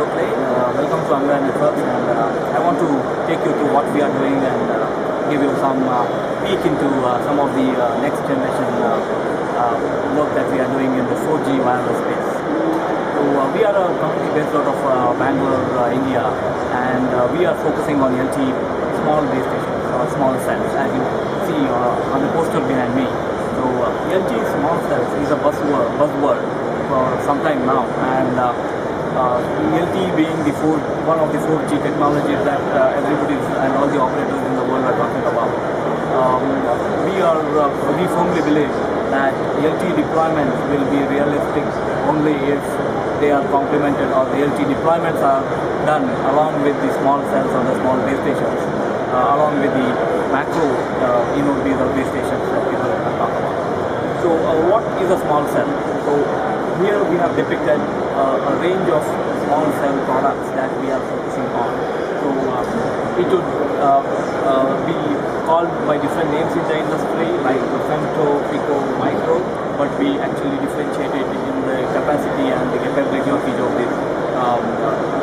Gokhale. Welcome to Angara Networks, and I want to take you to what we are doing and give you some peek into some of the next generation work that we are doing in the 4G wireless space. So we are a company based out of Bangalore, India, and we are focusing on LTE small base stations or small cells, as you see on the poster behind me. So LTE small cells is a buzzword for some time now, and LTE being one of the 4G technologies that everybody and all the operators in the world are talking about. We firmly believe that LTE deployments will be realistic only if they are complemented, or the LTE deployments are done along with the small cells or the small base stations, along with the macro these are base stations that people are talking about. So what is a small cell? So here we have depicted a range of small cell products that we are focusing on. So it would be called by different names in the industry, like femto, pico, micro, but we actually differentiate it in the capacity and the capability of each of these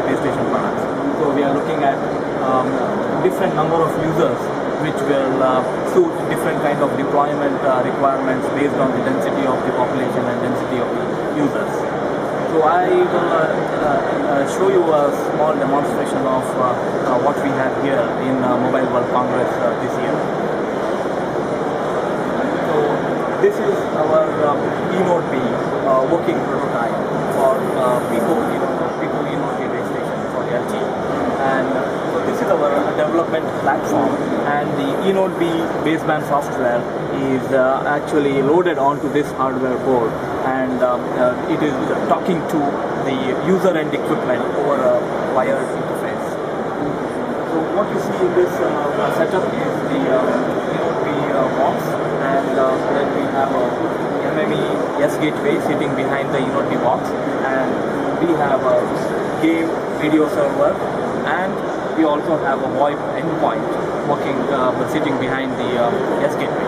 base station products. So we are looking at different number of users, which will suit different kind of deployment requirements based on the density of the population and density of the users. So I will show you a small demonstration of what we have here in Mobile World Congress this year. So this is our eNode B working prototype for Pico eNode B base station for LTE, and so this is our development platform, and the eNode B baseband software is actually loaded onto this hardware board, and it is talking to the user and equipment over a wired interface. So what you see in this setup is the eNode B box, and then we have a MME S gateway sitting behind the eNode B box, and we have a game video server, and we also have a VoIP endpoint sitting behind the S gateway.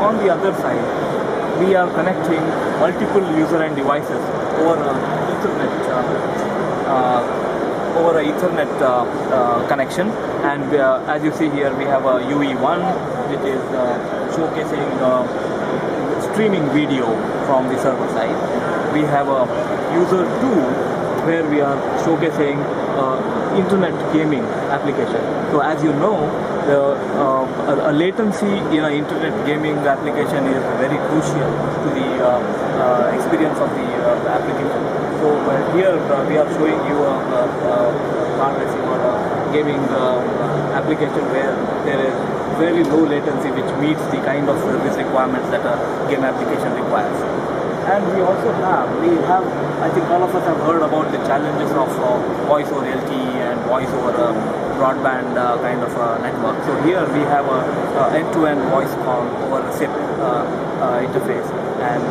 On the other side, we are connecting multiple user and devices over Ethernet connection, and as you see here, we have a UE1, which is showcasing streaming video from the server side. We have a user 2, where we are showcasing internet gaming application. So as you know, a latency in an internet gaming application is very crucial to the experience of the application. So here we are showing you a card racing or a gaming application where there is very low latency, which meets the kind of service requirements that a game application requires. And we have, I think all of us have heard about the challenges of voice over LTE and voice over broadband kind of network. So here we have a end-to-end voice call over a SIP interface, and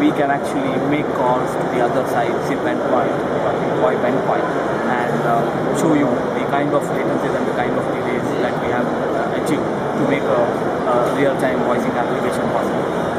we can actually make calls to the other side, SIP endpoint, VoIP endpoint, and show you the kind of latencies and the kind of delays that we have achieved to make a real-time voicing application possible.